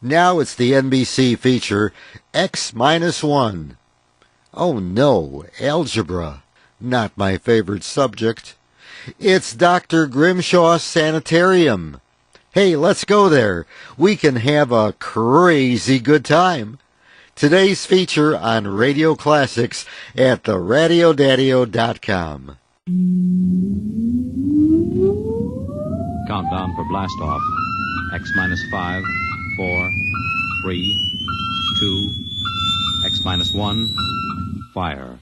Now it's the NBC feature, X-1. Oh no, algebra. Not my favorite subject. It's Dr. Grimshaw's Sanitarium. Hey, let's go there. We can have a crazy good time. Today's feature on Radio Classics at theradiodadio.com. Countdown for blast off. X-5, 4, 3, 2, X-1, fire.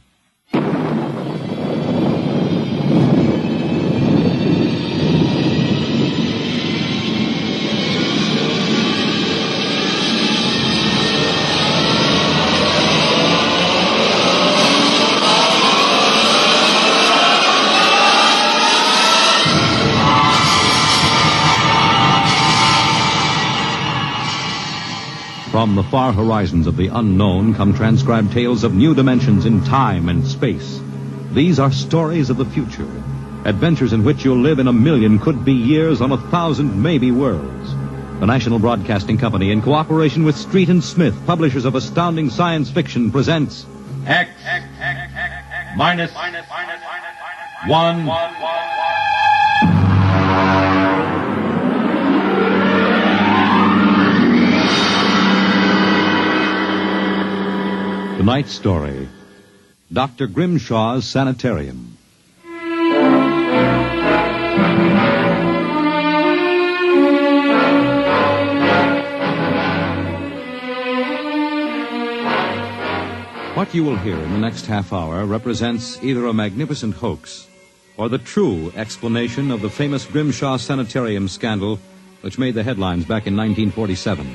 From the far horizons of the unknown come transcribed tales of new dimensions in time and space. These are stories of the future, adventures in which you'll live in a million could-be years on 1,000 maybe worlds. The National Broadcasting Company, in cooperation with Street and Smith, publishers of astounding science fiction, presents X-1. Tonight's story, Dr. Grimshaw's Sanitarium. What you will hear in the next half hour represents either a magnificent hoax or the true explanation of the famous Grimshaw Sanitarium scandal which made the headlines back in 1947.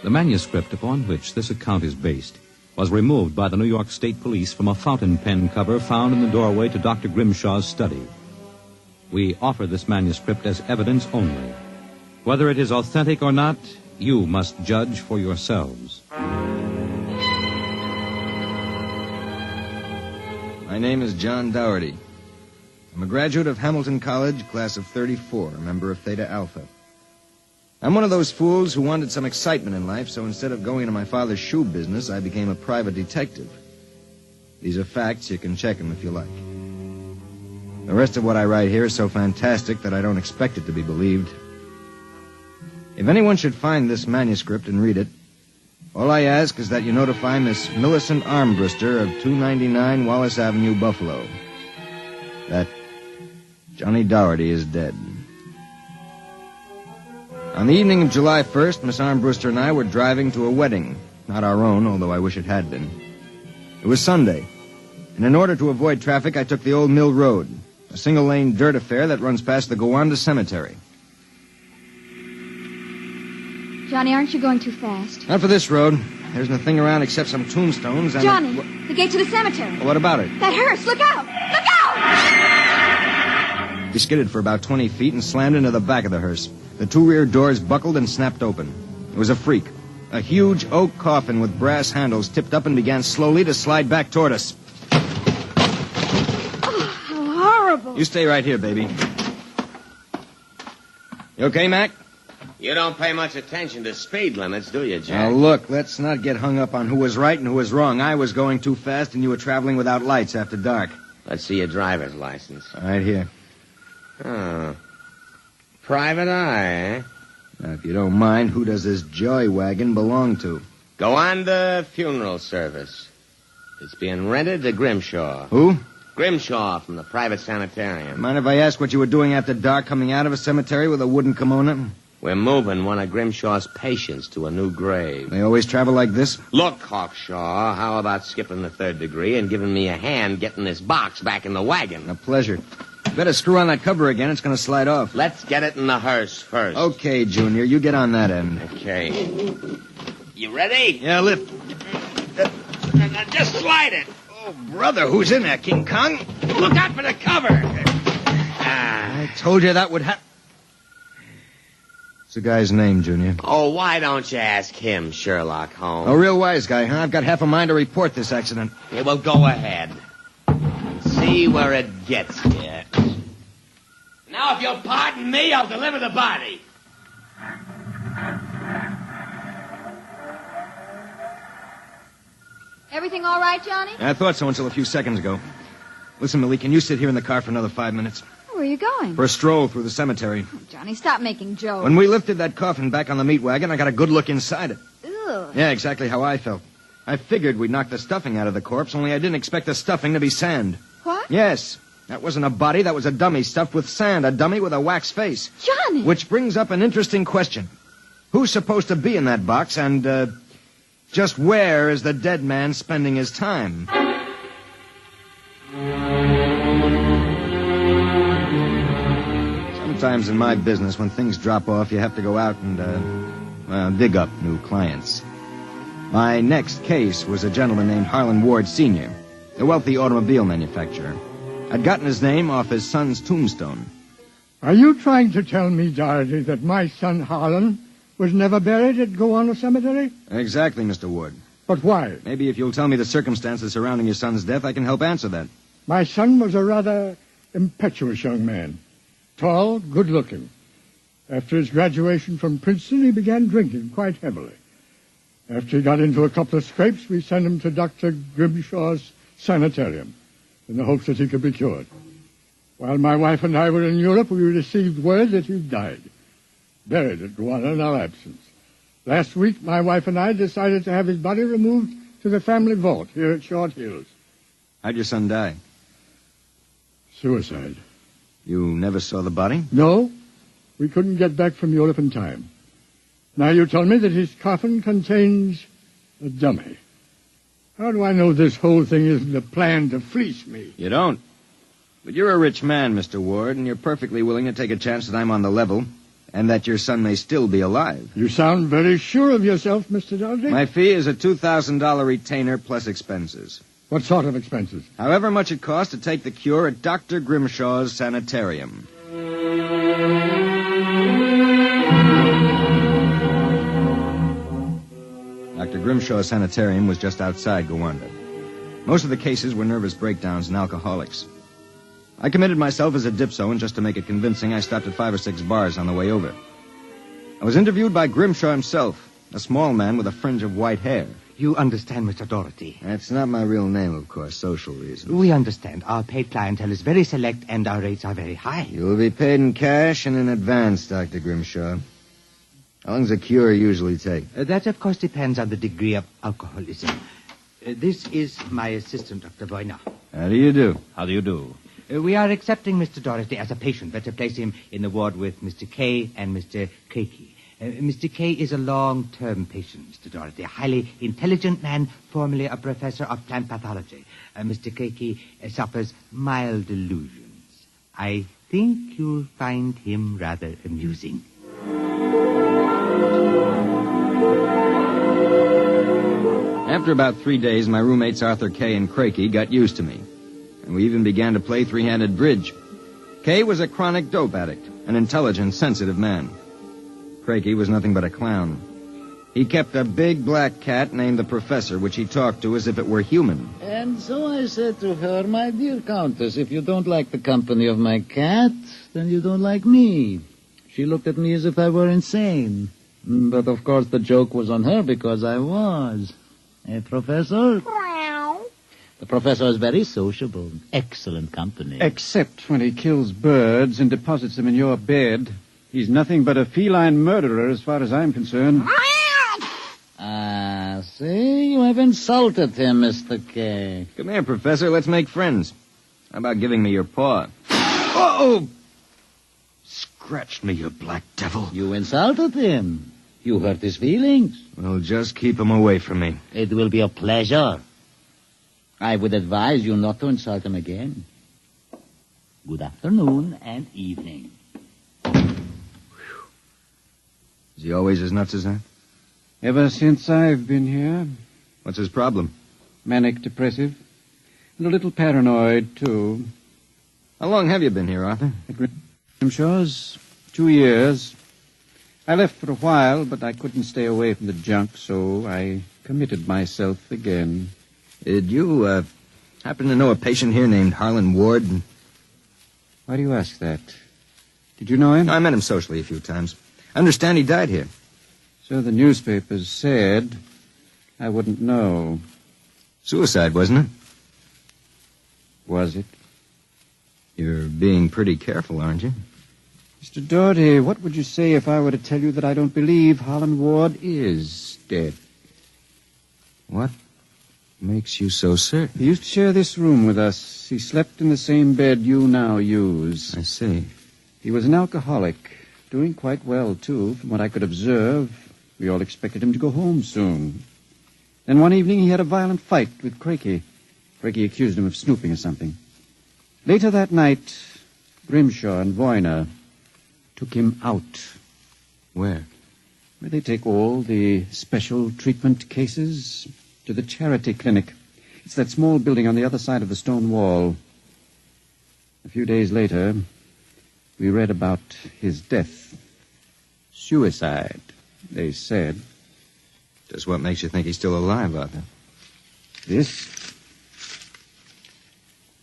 The manuscript upon which this account is based was removed by the New York State Police from a fountain pen cover found in the doorway to Dr. Grimshaw's study. We offer this manuscript as evidence only. Whether it is authentic or not, you must judge for yourselves. My name is John Dougherty. I'm a graduate of Hamilton College, class of 34, a member of Theta Alpha. I'm one of those fools who wanted some excitement in life, so instead of going into my father's shoe business, I became a private detective. These are facts. You can check them if you like. The rest of what I write here is so fantastic that I don't expect it to be believed. If anyone should find this manuscript and read it, all I ask is that you notify Miss Millicent Armbruster of 299 Wallace Avenue, Buffalo, that Johnny Dougherty is dead. On the evening of July 1st, Miss Armbruster and I were driving to a wedding. Not our own, although I wish it had been. It was Sunday, and in order to avoid traffic, I took the Old Mill Road, a single-lane dirt affair that runs past the Gowanda Cemetery. Johnny, aren't you going too fast? Not for this road. There isn't a thing around except some tombstones and... Johnny, the gate to the cemetery. Well, what about it? That hearse, look out! Look out! He skidded for about 20 feet and slammed into the back of the hearse. The two rear doors buckled and snapped open. It was a freak. A huge oak coffin with brass handles tipped up and began slowly to slide back toward us. Oh, how horrible. You stay right here, baby. You okay, Mac? You don't pay much attention to speed limits, do you, Jack? Now, look, let's not get hung up on who was right and who was wrong. I was going too fast and you were traveling without lights after dark. Let's see your driver's license. Right here. Oh. Private eye, eh? Now, if you don't mind, who does this joy wagon belong to? Gowanda Funeral Service. It's being rented to Grimshaw. Who? Grimshaw from the private sanitarium. Mind if I ask what you were doing after dark coming out of a cemetery with a wooden kimono? We're moving one of Grimshaw's patients to a new grave. They always travel like this? Look, Hawkshaw, how about skipping the third degree and giving me a hand getting this box back in the wagon? A pleasure. Better screw on that cover again. It's going to slide off. Let's get it in the hearse first. Okay, Junior. You get on that end. Okay. You ready? Yeah, lift. Now just slide it. Oh, brother, who's in there, King Kong? Look out for the cover. I told you that would happen. What's the guy's name, Junior? Oh, why don't you ask him, Sherlock Holmes? A real wise guy, huh? I've got half a mind to report this accident. Yeah, well, go ahead. See where it gets you. Now, if you'll pardon me, I'll deliver the body. Everything all right, Johnny? I thought so until a few seconds ago. Listen, Millie, can you sit here in the car for another 5 minutes? Where are you going? For a stroll through the cemetery. Oh, Johnny, stop making jokes. When we lifted that coffin back on the meat wagon, I got a good look inside it. Ugh. Yeah, exactly how I felt. I figured we'd knock the stuffing out of the corpse, only I didn't expect the stuffing to be sand. What? Yes. That wasn't a body, that was a dummy stuffed with sand, a dummy with a wax face. Johnny! Which brings up an interesting question. Who's supposed to be in that box, and, just where is the dead man spending his time? Sometimes in my business, when things drop off, you have to go out and, dig up new clients. My next case was a gentleman named Harlan Ward Sr., a wealthy automobile manufacturer. I'd gotten his name off his son's tombstone. Are you trying to tell me, Dorothy, that my son Harlan was never buried at Gowanna Cemetery? Exactly, Mr. Ward. But why? Maybe if you'll tell me the circumstances surrounding your son's death, I can help answer that. My son was a rather impetuous young man. Tall, good-looking. After his graduation from Princeton, he began drinking quite heavily. After he got into a couple of scrapes, we sent him to Dr. Grimshaw's Sanitarium in the hopes that he could be cured. While my wife and I were in Europe, we received word that he died, buried at Gowanna in our absence. Last week, my wife and I decided to have his body removed to the family vault here at Short Hills. How'd your son die? Suicide. You never saw the body? No, we couldn't get back from Europe in time. Now you tell me that his coffin contains a dummy. How do I know this whole thing isn't a plan to fleece me? You don't. But you're a rich man, Mr. Ward, and you're perfectly willing to take a chance that I'm on the level and that your son may still be alive. You sound very sure of yourself, Mr. Doherty. My fee is a $2,000 retainer plus expenses. What sort of expenses? However much it costs to take the cure at Dr. Grimshaw's Sanitarium. Dr. Grimshaw's Sanitarium was just outside Gowanna. Most of the cases were nervous breakdowns and alcoholics. I committed myself as a dipso, and just to make it convincing, I stopped at 5 or 6 bars on the way over. I was interviewed by Grimshaw himself, a small man with a fringe of white hair. You understand, Mr. Doherty. That's not my real name, of course, social reasons. We understand. Our paid clientele is very select, and our rates are very high. You will be paid in cash and in advance, Dr. Grimshaw. How long does a cure usually take? That, of course, depends on the degree of alcoholism. This is my assistant, Dr. Boyner. How do you do? How do you do? We are accepting Mr. Doherty as a patient. Better place him in the ward with Mr. K and Mr. Keiki. Mr. K is a long-term patient, Mr. Doherty, a highly intelligent man, formerly a professor of plant pathology. Mr. Keiki suffers mild delusions. I think you'll find him rather amusing. After about 3 days, my roommates Arthur Kay and Crakey got used to me. And we even began to play three-handed bridge. Kay was a chronic dope addict, an intelligent, sensitive man. Crakey was nothing but a clown. He kept a big black cat named the Professor, which he talked to as if it were human. And so I said to her, my dear Countess, if you don't like the company of my cat, then you don't like me. She looked at me as if I were insane. But, of course, the joke was on her because I was. Professor? The professor is very sociable. Excellent company. Except when he kills birds and deposits them in your bed. He's nothing but a feline murderer as far as I'm concerned. Ah, see? You have insulted him, Mr. K. Come here, Professor. Let's make friends. How about giving me your paw? Oh! Scratched me, you black devil. You insulted him. You hurt his feelings. Well, just keep him away from me. It will be a pleasure. I would advise you not to insult him again. Good afternoon and evening. Is he always as nuts as that? Ever since I've been here. What's his problem? Manic depressive. And a little paranoid, too. How long have you been here, Arthur? At Grimshaw's 2 years. I left for a while, but I couldn't stay away from the junk, so I committed myself again. Did you, happen to know a patient here named Harlan Ward? Why do you ask that? Did you know him? I met him socially a few times. I understand he died here. So the newspapers said. I wouldn't know. Suicide, wasn't it? Was it? You're being pretty careful, aren't you? Mr. Doherty, what would you say if I were to tell you that I don't believe Holland Ward is dead? What makes you so certain? He used to share this room with us. He slept in the same bed you now use. I see. He was an alcoholic, doing quite well, too, from what I could observe. We all expected him to go home soon. Then one evening he had a violent fight with Crakey. Crakey accused him of snooping or something. Later that night, Grimshaw and Voyner took him out. Where? Where they take all the special treatment cases to the charity clinic. It's that small building on the other side of the stone wall. A few days later, we read about his death. Suicide, they said. Just what makes you think he's still alive, Arthur? This?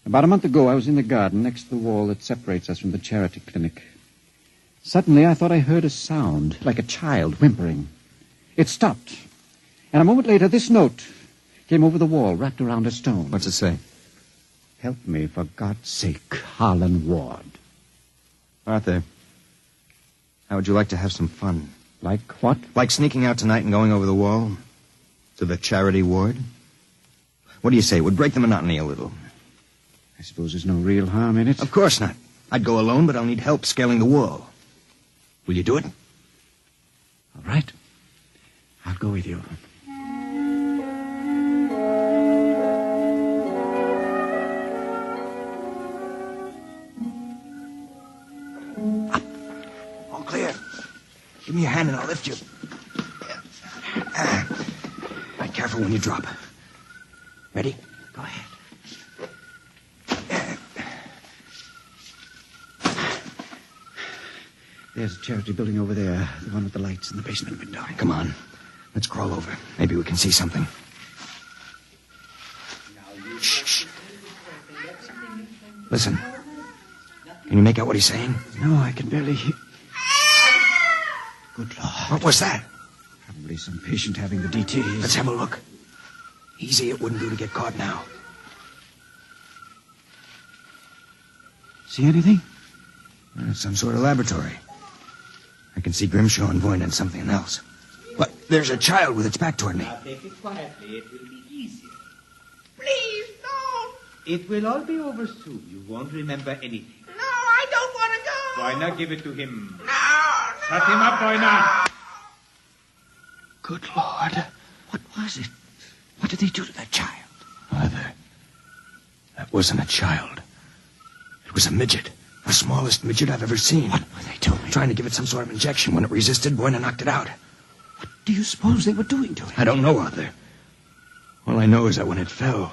About a month ago, I was in the garden next to the wall that separates us from the charity clinic. Suddenly, I thought I heard a sound, like a child whimpering. It stopped. And a moment later, this note came over the wall, wrapped around a stone. What's it say? Help me, for God's sake, Harlan Ward. Arthur, how would you like to have some fun? Like what? Like sneaking out tonight and going over the wall to the charity ward? What do you say? It would break the monotony a little. I suppose there's no real harm in it. Of course not. I'd go alone, but I'll need help scaling the wall. Will you do it? All right. I'll go with you. Up. All clear. Give me your hand and I'll lift you. Be careful when you drop. Ready? Go ahead. There's a charity building over there, the one with the lights in the basement window. Come on. Let's crawl over. Maybe we can see something. Shh. Listen. Can you make out what he's saying? No, I can barely hear. Good Lord. What was that? Probably some patient having the DT. Let's have a look. Easy, it wouldn't do to get caught now. See anything? Some sort of laboratory. I can see Grimshaw and Voyne and something else. What? There's a child with its back toward me. Now take it quietly. It will be easier. Please, don't. It will all be over soon. You won't remember anything. No, I don't want to go. Why not give it to him? No. Shut him up, why not? Good Lord. What was it? What did they do to that child? Arthur, that wasn't a child. It was a midget. The smallest midget I've ever seen. What were they doing? Trying to give it some sort of injection. When it resisted, Voyne knocked it out. What do you suppose they were doing to it? I don't know, Arthur. All I know is that when it fell,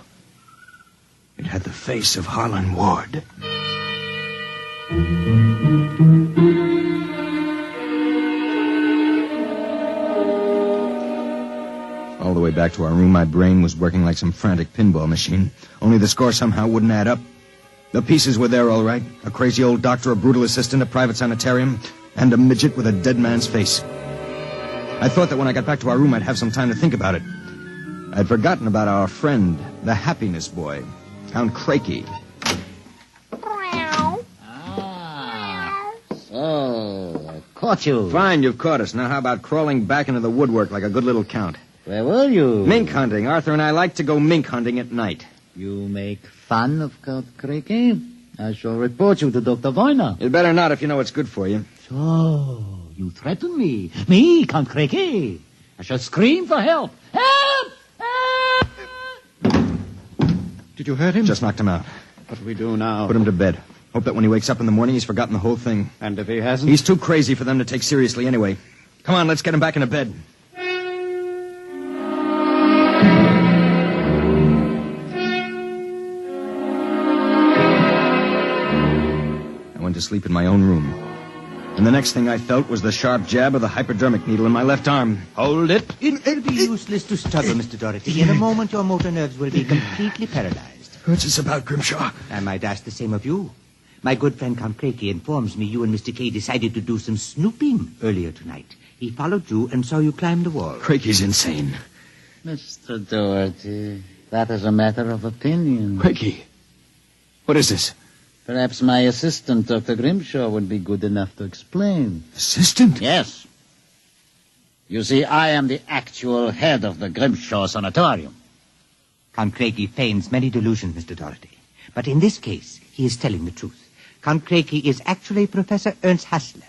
it had the face of Harlan Ward. All the way back to our room, my brain was working like some frantic pinball machine. Only the score somehow wouldn't add up. The pieces were there, all right. A crazy old doctor, a brutal assistant, a private sanitarium, and a midget with a dead man's face. I thought that when I got back to our room, I'd have some time to think about it. I'd forgotten about our friend, the happiness boy, Count Crakey. So, I caught you. Fine, you've caught us. Now how about crawling back into the woodwork like a good little count? Where were you? Mink hunting. Arthur and I like to go mink hunting at night. You make fun of Count Crakey? I shall report you to Dr. Voyner. You'd better not if you know what's good for you. So, you threaten me? Me, Count Crakey? I shall scream for help. Help! Help! Did you hurt him? Just knocked him out. What do we do now? Put him to bed. Hope that when he wakes up in the morning, he's forgotten the whole thing. And if he hasn't? He's too crazy for them to take seriously anyway. Come on, let's get him back into bed. I went to sleep in my own room. And the next thing I felt was the sharp jab of the hypodermic needle in my left arm. Hold it. It'll be useless to struggle, Mr. Doherty. In a moment, your motor nerves will be completely paralyzed. What's this about, Grimshaw? I might ask the same of you. My good friend Count Crakey informs me you and Mr. Kay decided to do some snooping earlier tonight. He followed you and saw you climb the wall. Crakey's insane. Mr. Doherty, That is a matter of opinion. Craigie, what is this? Perhaps my assistant, Dr. Grimshaw, would be good enough to explain. Assistant? Yes. You see, I am the actual head of the Grimshaw Sanitarium. Count Craigie feigns many delusions, Mr. Doherty. But in this case, he is telling the truth. Count Craigie is actually Professor Ernst Hassler.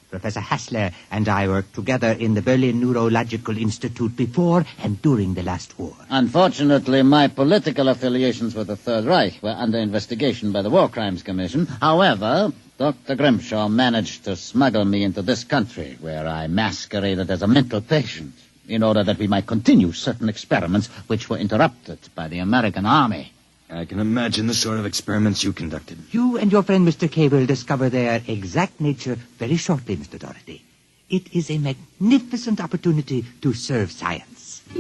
Professor Hassler and I worked together in the Berlin Neurological Institute before and during the last war. Unfortunately, my political affiliations with the Third Reich were under investigation by the War Crimes Commission. However, Dr. Grimshaw managed to smuggle me into this country, where I masqueraded as a mental patient, in order that we might continue certain experiments which were interrupted by the American Army. I can imagine the sort of experiments you conducted. You and your friend Mr. Kay will discover their exact nature very shortly, Mr. Doherty. It is a magnificent opportunity to serve science. I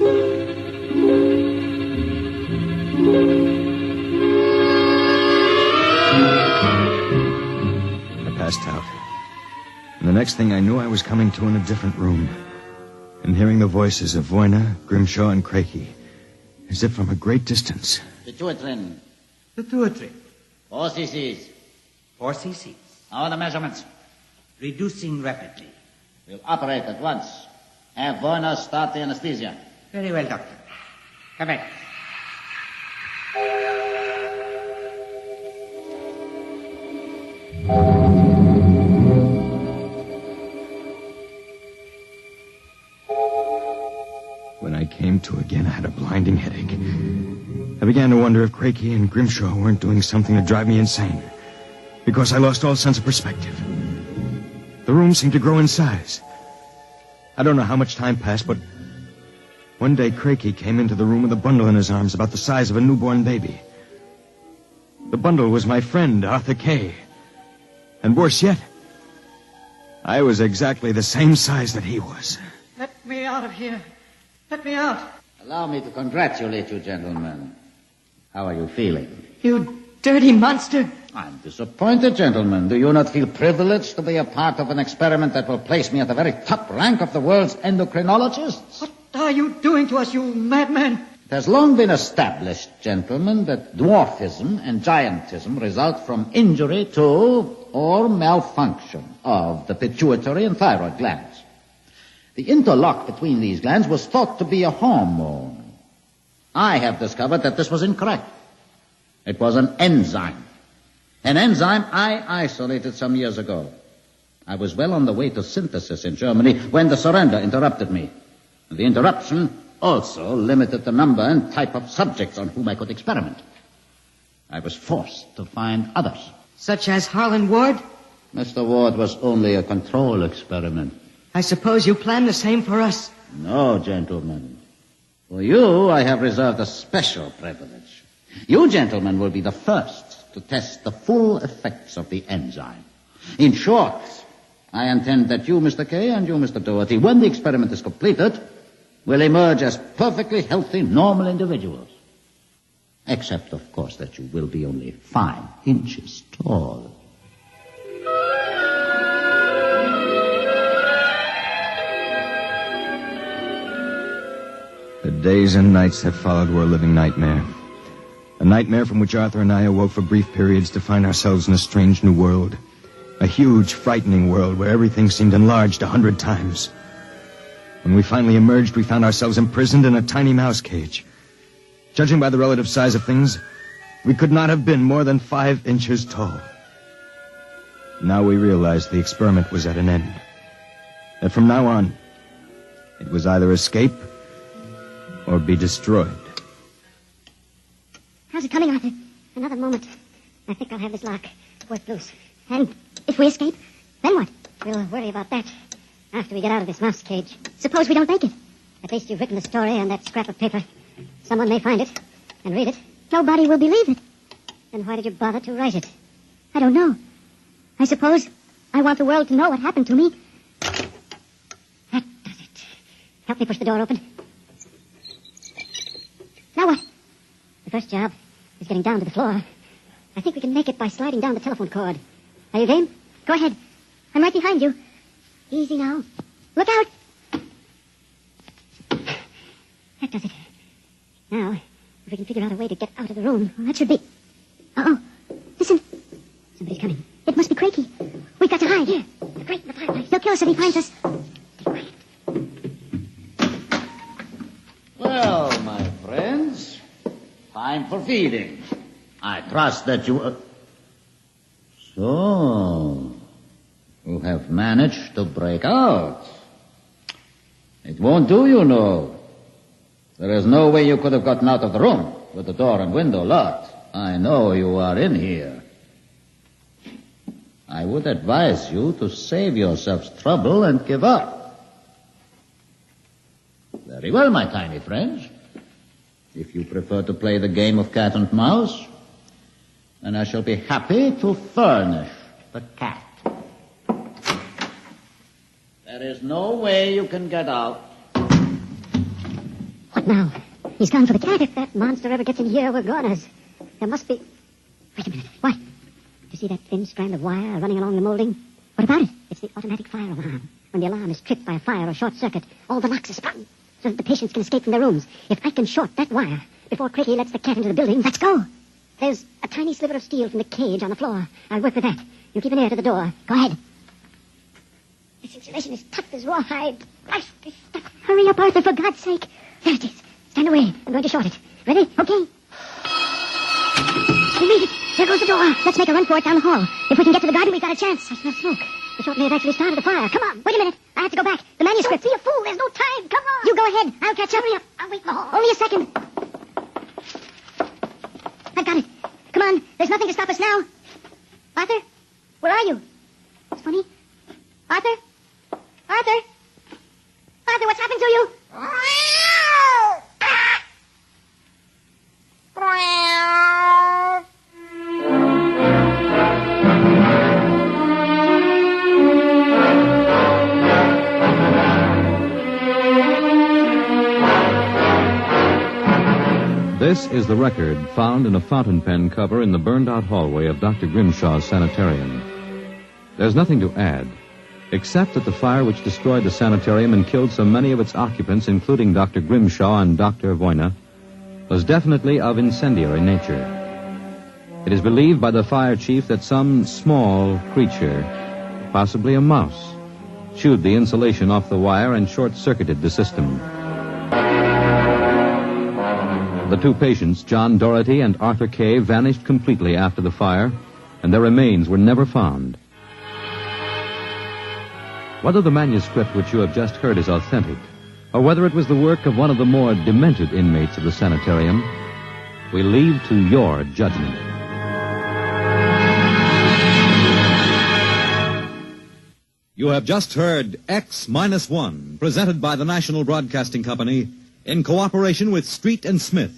passed out. And the next thing I knew, I was coming to in a different room and hearing the voices of Voyna, Grimshaw, and Craigie, as if from a great distance. Pituitrin. Pituitary. 4 cc's. 4 cc's. How are the measurements? Reducing rapidly. We'll operate at once. Have Voyna start the anesthesia. Very well, Doctor. Come back. When I came to again, I had a blinding headache. I began to wonder if Craigie and Grimshaw weren't doing something to drive me insane, because I lost all sense of perspective. The room seemed to grow in size. I don't know how much time passed, but one day Craigie came into the room with a bundle in his arms about the size of a newborn baby. The bundle was my friend, Arthur Kay. And worse yet, I was exactly the same size that he was. Let me out of here. Let me out. Allow me to congratulate you, gentlemen. How are you feeling? You dirty monster. I'm disappointed, gentlemen. Do you not feel privileged to be a part of an experiment that will place me at the very top rank of the world's endocrinologists? What are you doing to us, you madman? It has long been established, gentlemen, that dwarfism and giantism result from injury to or malfunction of the pituitary and thyroid glands. The interlock between these glands was thought to be a hormone. I have discovered that this was incorrect. It was an enzyme. An enzyme I isolated some years ago. I was well on the way to synthesis in Germany when the surrender interrupted me. The interruption also limited the number and type of subjects on whom I could experiment. I was forced to find others. Such as Harlan Ward? Mr. Ward was only a control experiment. I suppose you plan the same for us. No, gentlemen. For you, I have reserved a special privilege. You, gentlemen, will be the first to test the full effects of the enzyme. In short, I intend that you, Mr. Kay, and you, Mr. Doherty, when the experiment is completed, will emerge as perfectly healthy, normal individuals. Except, of course, that you will be only 5 inches tall. The days and nights that followed were a living nightmare. A nightmare from which Arthur and I awoke for brief periods to find ourselves in a strange new world. A huge, frightening world where everything seemed enlarged 100 times. When we finally emerged, we found ourselves imprisoned in a tiny mouse cage. Judging by the relative size of things, we could not have been more than 5 inches tall. Now we realized the experiment was at an end. That from now on, it was either escape or be destroyed. How's it coming, Arthur? Another moment. I think I'll have this lock worked loose. And if we escape, then what? We'll worry about that after we get out of this mouse cage. Suppose we don't make it. At least you've written the story on that scrap of paper. Someone may find it and read it. Nobody will believe it. Then why did you bother to write it? I don't know. I suppose I want the world to know what happened to me. That does it. Help me push the door open. Now what? The first job is getting down to the floor. I think we can make it by sliding down the telephone cord. Are you game? Go ahead. I'm right behind you. Easy now. Look out! That does it. Now, If we can figure out a way to get out of the room, well, that should be... Uh-oh. Listen. Somebody's coming. It must be Crakey. We've got to hide. Here. The grate in the fireplace. He'll kill us if he finds us. Stay quiet. Well, my friends, time for feeding. I trust that you... So, you have managed to break out. It won't do, you know. There is no way you could have gotten out of the room with the door and window locked. I know you are in here. I would advise you to save yourselves trouble and give up. Very well, my tiny friends. If you prefer to play the game of cat and mouse, then I shall be happy to furnish the cat. There is no way you can get out. What now? He's gone for the cat. If that monster ever gets in here, we're goners. There must be... Wait a minute. What? Do you see that thin strand of wire running along the molding? What about it? It's the automatic fire alarm. When the alarm is tripped by a fire or short circuit, all the locks are sprung so that the patients can escape from their rooms. If I can short that wire before Crakey lets the cat into the building, let's go. There's a tiny sliver of steel from the cage on the floor. I'll work with that. You keep an ear to the door. Go ahead. This insulation is tough as rawhide. Christ, this stuff. Hurry up, Arthur, for God's sake. There it is. Stand away. I'm going to short it. Ready? Okay. We made it. There goes the door. Let's make a run for it down the hall. If we can get to the garden, we've got a chance. I smell smoke. The short may have actually started a fire. Come on. Wait a minute. I have to go back. The manuscript. Don't be a fool. There's no time. Come on. You go ahead. I'll catch up. Hurry up. I'll wait in the hall. Only a second. I've got it. Come on. There's nothing to stop us now. Arthur? Where are you? It's funny. Arthur? Arthur? Arthur, what's happened to you? This is the record found in a fountain pen cover in the burned-out hallway of Dr. Grimshaw's sanitarium. There's nothing to add, except that the fire which destroyed the sanitarium and killed so many of its occupants, including Dr. Grimshaw and Dr. Voyna, was definitely of incendiary nature. It is believed by the fire chief that some small creature, possibly a mouse, chewed the insulation off the wire and short-circuited the system. The two patients, John Doherty and Arthur Kay, vanished completely after the fire, and their remains were never found. Whether the manuscript which you have just heard is authentic, or whether it was the work of one of the more demented inmates of the sanitarium, we leave to your judgment. You have just heard X-1, presented by the National Broadcasting Company in cooperation with Street and Smith,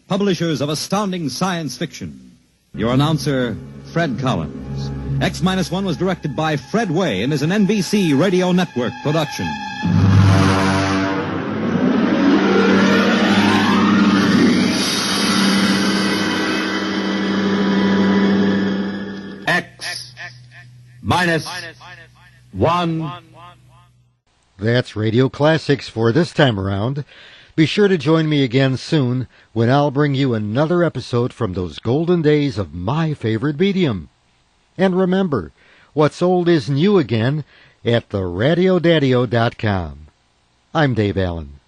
publishers of astounding science fiction. Your announcer, Fred Collins. X-1 was directed by Fred Way and is an NBC Radio Network production. X-1. That's Radio Classics for this time around. Be sure to join me again soon when I'll bring you another episode from those golden days of my favorite medium. And remember, what's old is new again at theradiodadio.com. I'm Dave Allen.